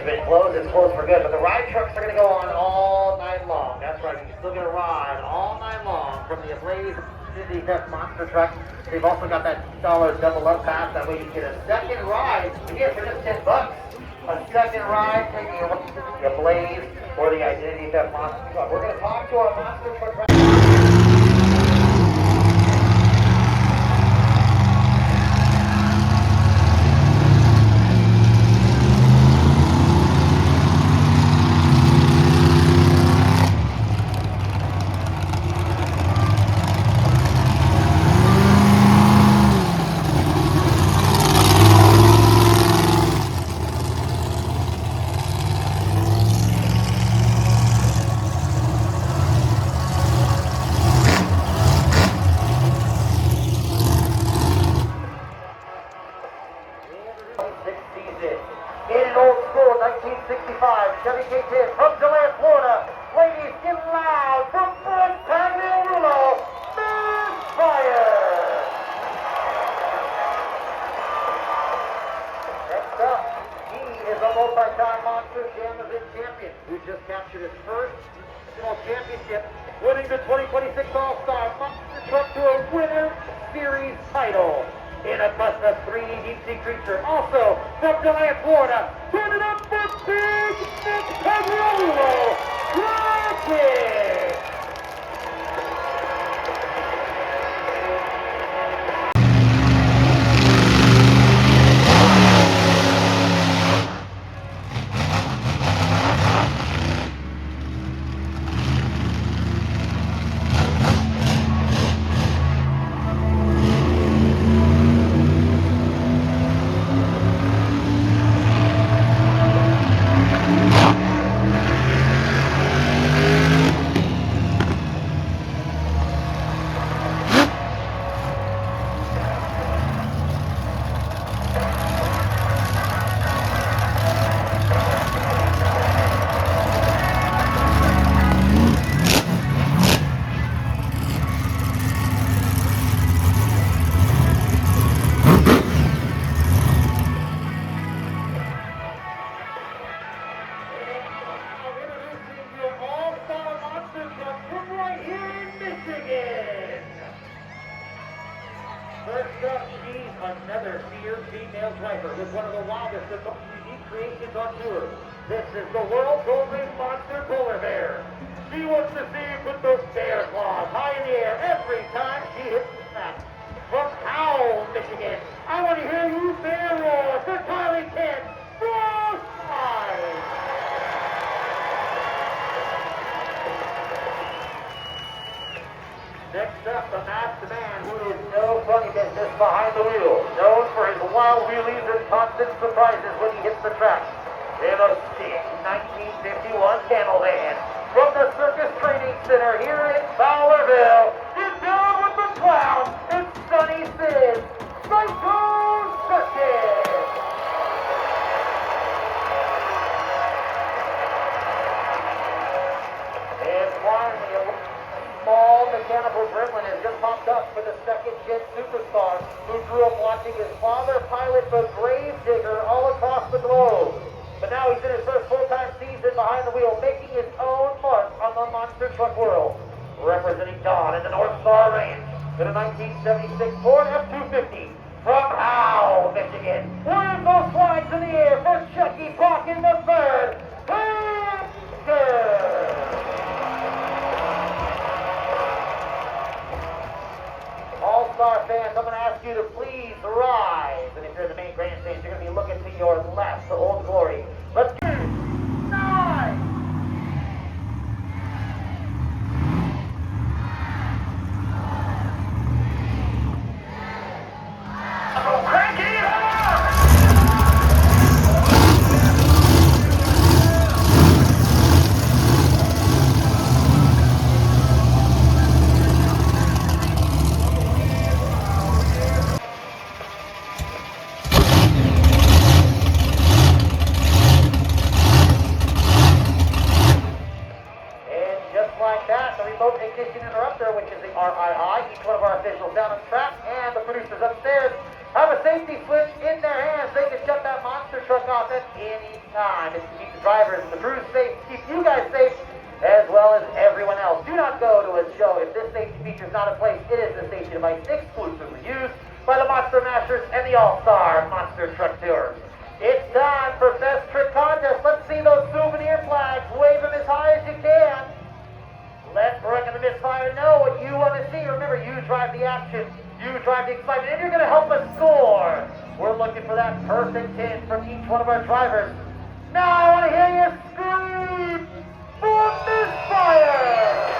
has been closed. It's closed for good, but the ride trucks are going to go on all night long. That's right, you can still get a ride all night long from the Ablaze Indy Test Monster Truck. They've also got that $10 double up pass. That way you get a second ride. You get it for just $10. A second ride taking you the Ablaze or the Identity Theft Monster Truck. We're going to talk to our Monster Truck. In an old school 1965 Chevy K10 from DeLand, Florida. Ladies, get loud from Fort Tagliarulo, Misfire. Next up, he is a multi-time Monster Jam event champion who just captured his first national championship, winning the 2026 All-Star Monster Truck Tour Winter Series title. In a custom 3D deep sea creature, also from DeLand, Florida. Turn it up for Big Nick Tagliarulo, Rocket! First up, she's another fierce female driver with one of the wildest and most unique creations on tour. This is the world's only monster polar bear. She wants to see you put those bear claws high in the air every time she hits the track. From Howell, Michigan, I want to hear you bear roar for Kylie Kent, Frostbite! Next up, the masked man who is no funny business behind the wheel, known for his wild wheelies and constant surprises when he hits the track. In a stick 1951 camel van from the Circus Training Center here in Fowlerville, get down with the clown, it's Sonny Sid, Psycho Circus! And finally, a small mechanical gremlin has just popped up for the second-gen superstar who grew up watching his father pilot the Gravedigger all across the globe. But now he's in his first full-time season behind the wheel, making his own mark on the monster truck world. Representing Don in the North Star Range in a 1976 Ford F-250 from Howell, Michigan. Where's those flags in the air for Chucky Parkin III? All-Star fans, I'm going to ask you to please rise. And if you're in the main grandstand, you're going to be looking to your left to Old Glory. Let's go. 9. Crank it up! Remote ignition interrupter, which is the RII. Each one of our officials down on track and the producers upstairs have a safety switch in their hands. They can shut that monster truck off at any time. time is to keep the drivers and the crews safe, keep you guys safe, as well as everyone else. Do not go to a show if this safety feature is not in place. It is a safety device exclusively used by the Monster Masters and the All-Star Monster Truck Tours. It's time for Best Trick Contest. Let's see those souvenir flags. Wave them as high as you can. Let Brooke and the Misfire know what you want to see. Remember, you drive the action, you drive the excitement, and you're going to help us score. We're looking for that perfect hit from each one of our drivers. Now I want to hear you scream for Misfire!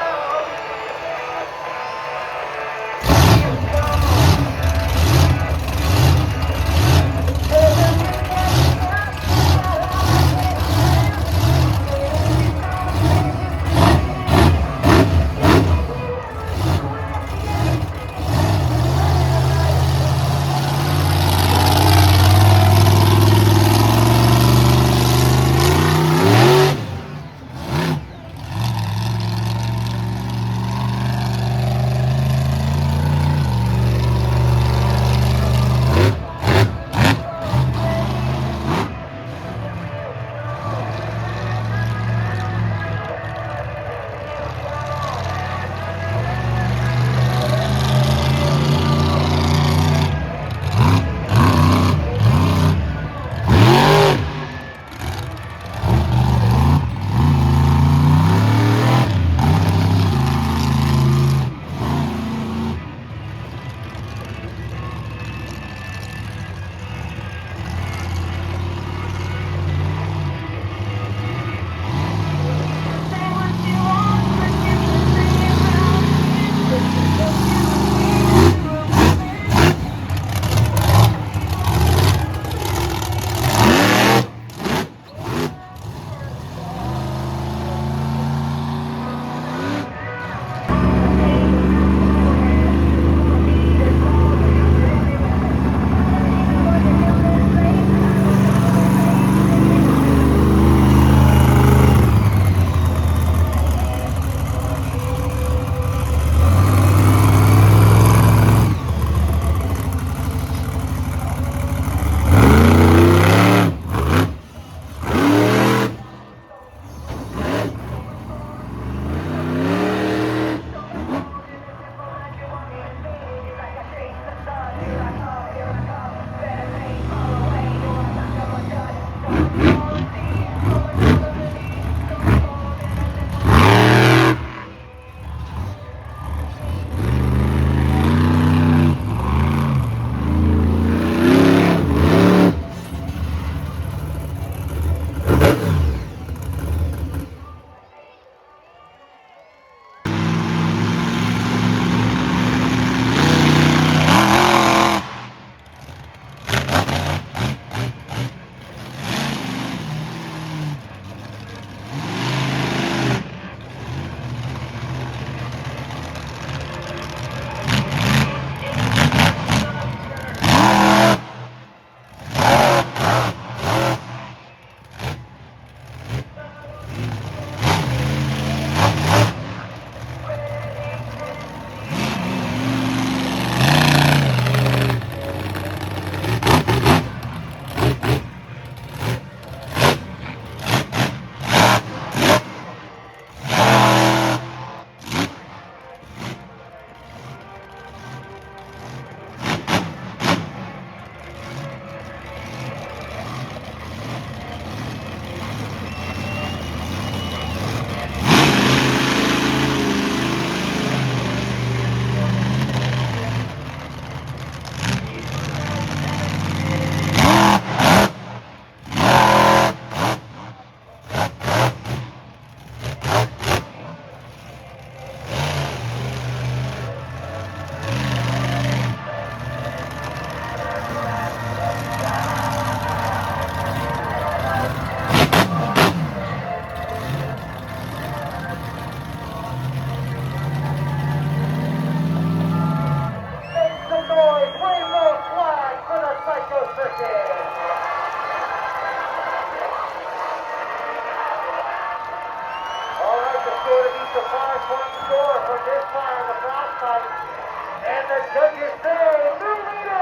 And the judges say, new leader!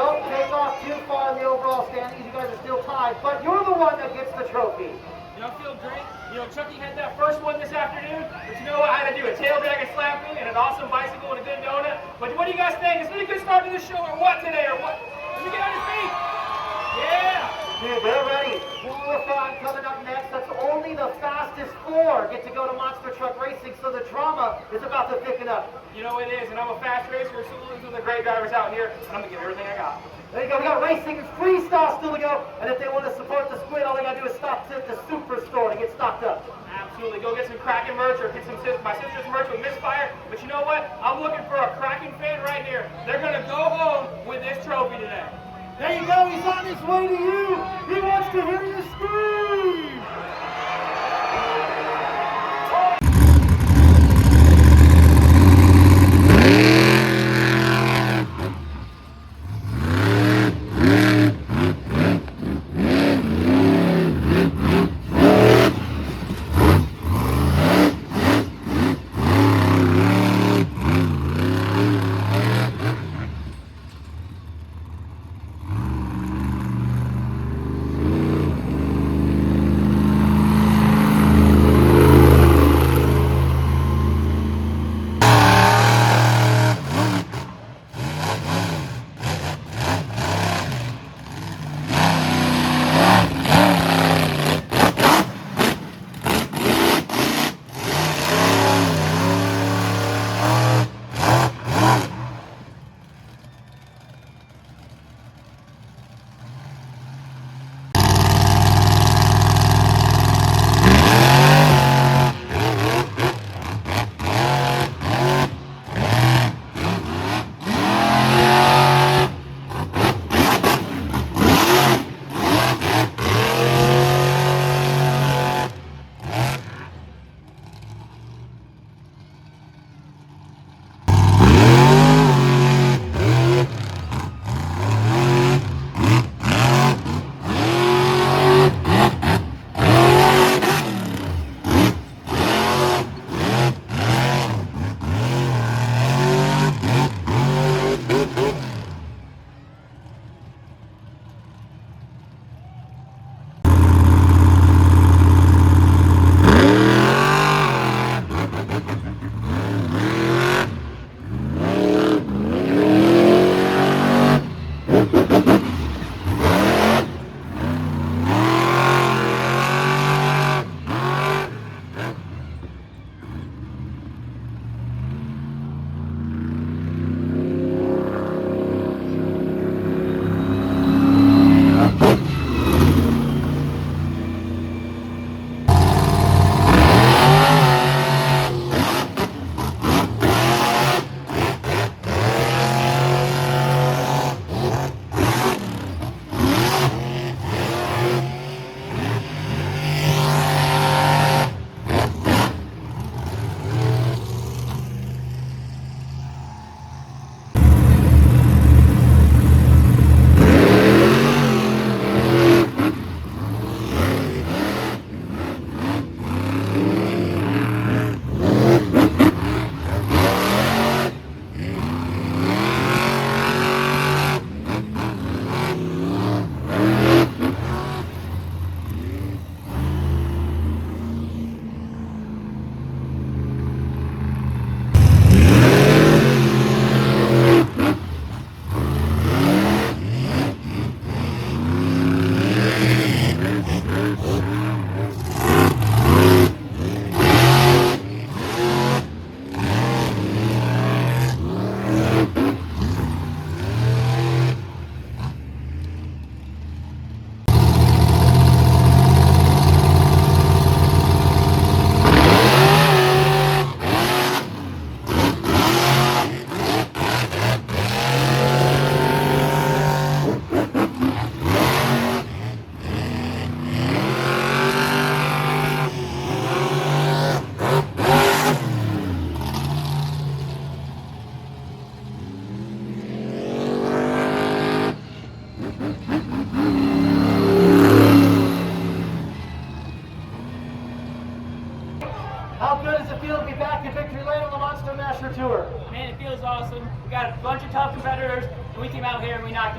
don't take off too far in the overall standings. You guys are still tied, but you're the one that gets the trophy. You know, I feel great. You know, Chucky had that first one this afternoon, but you know what? I had to do a tailback and slap through and an awesome bicycle and a good donut. But what do you guys think? Is it a good start to the show or what today or what? Let me get on your feet. Yeah. Dude, they're ready. Qualifying coming up next. That's only the fastest four get to go to Monster Truck Racing, so the drama is about to thicken up. You know it is, and I'm a fast racer, so those are the great drivers out here, and I'm going to give everything I got. There you go. We got racing and freestyle still to go. And if they want to support the squid, all they got to do is stop to the Superstore to get stocked up. Absolutely. Go get some Kraken merch or get some my sister's merch with Misfire. But you know what? I'm looking for a Kraken fan right here. They're going to go home with this trophy today. There you go. He's on his way to you. He wants to hear you scream.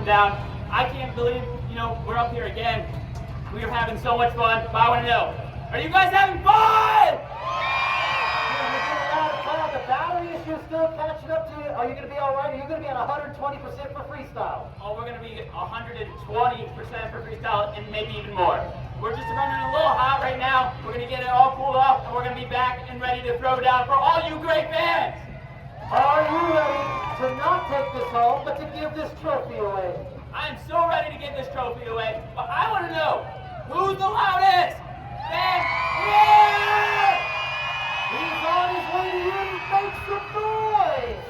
down. I can't believe, we're up here again. We are having so much fun, but I want to know, are you guys having fun? The battery issue still catching up to you. Are you going to be all right? Are you going to be at 120% for freestyle? Oh, we're going to be 120% for freestyle and maybe even more. We're just running a little hot right now. We're going to get it all cooled off, and we're going to be back and ready to throw down for all you great fans. Are you ready to not take this home, but to give this trophy away? I am so ready to give this trophy away, but I want to know, who's the loudest? Fan? Yeah! He's on his way to you. Make some noise!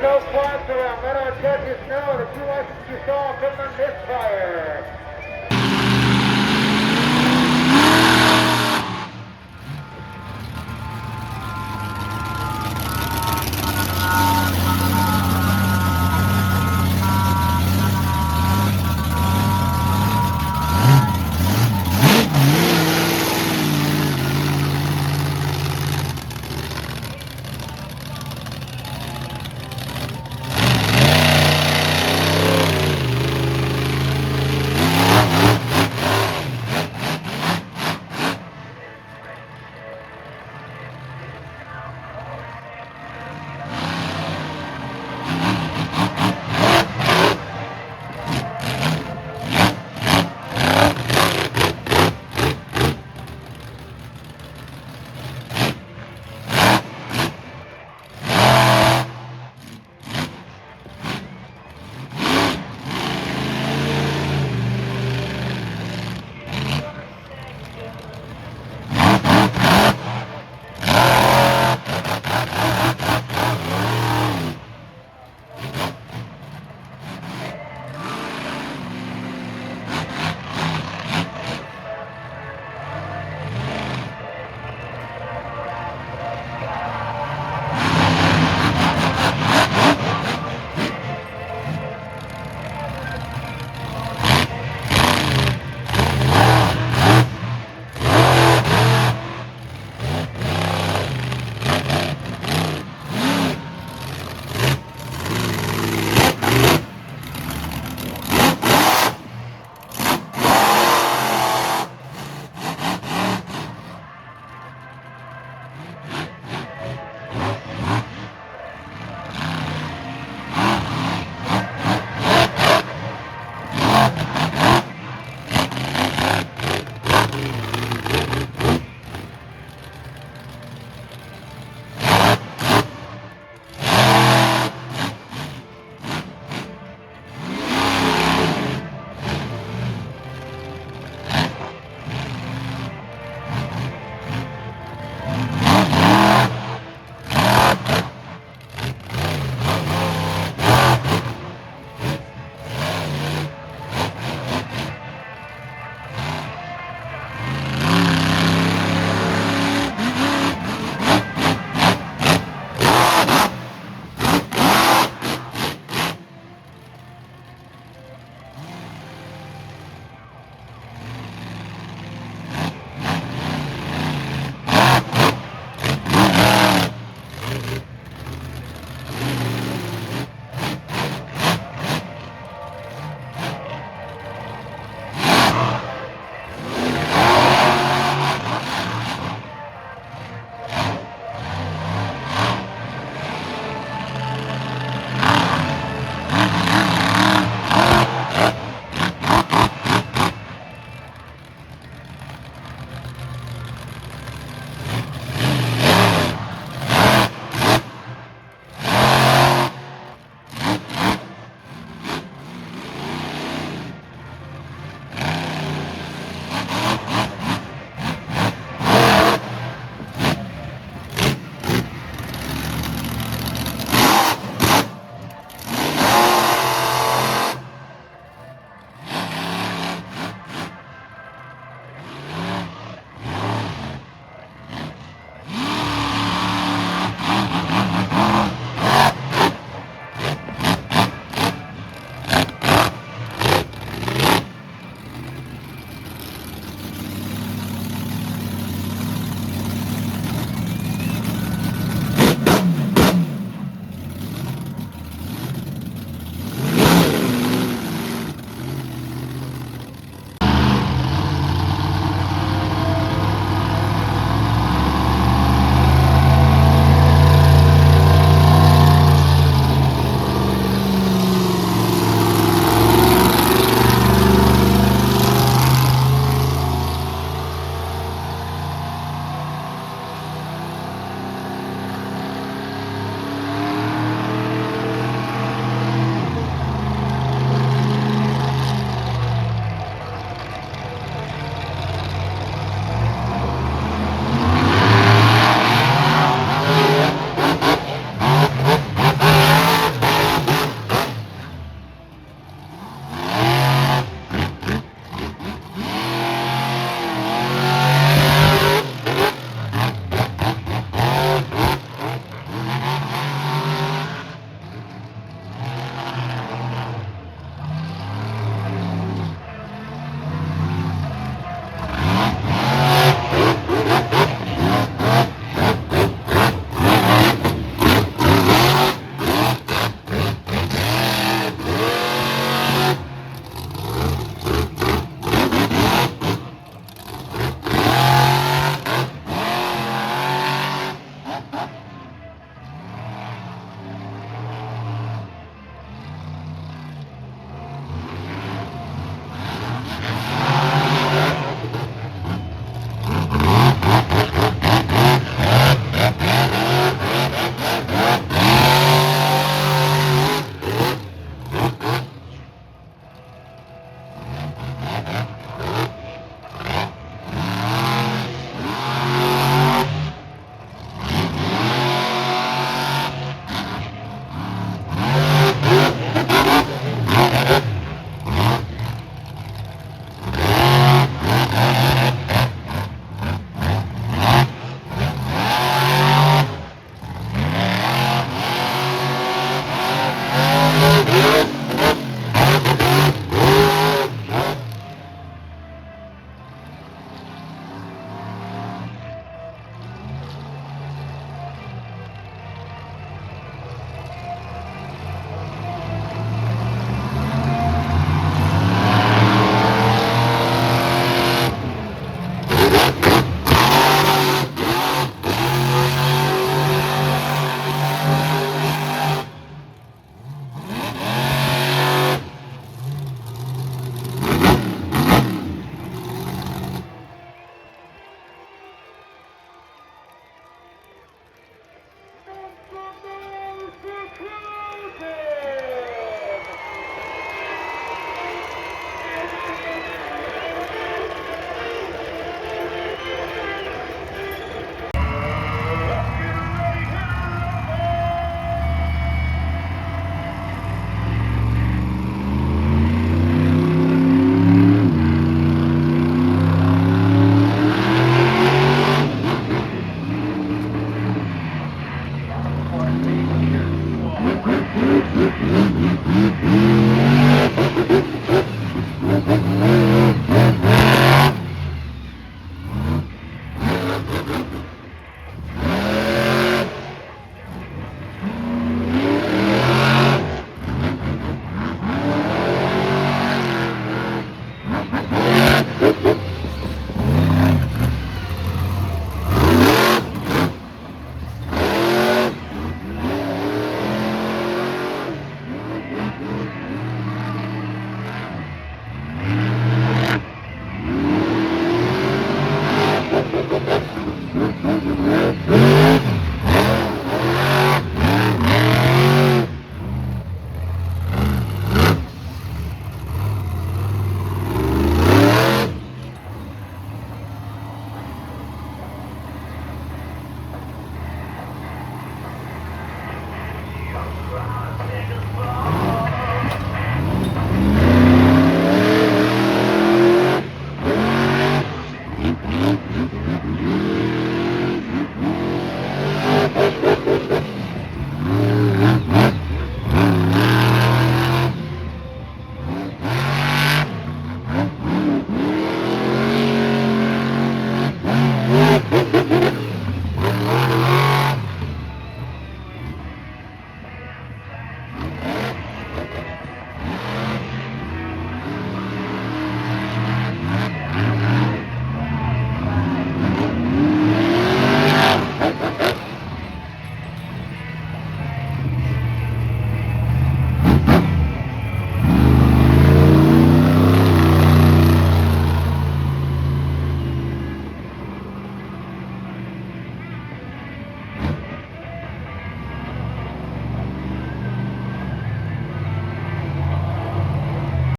There's no flags around. Let our judges know the two licenses you saw from the misfire.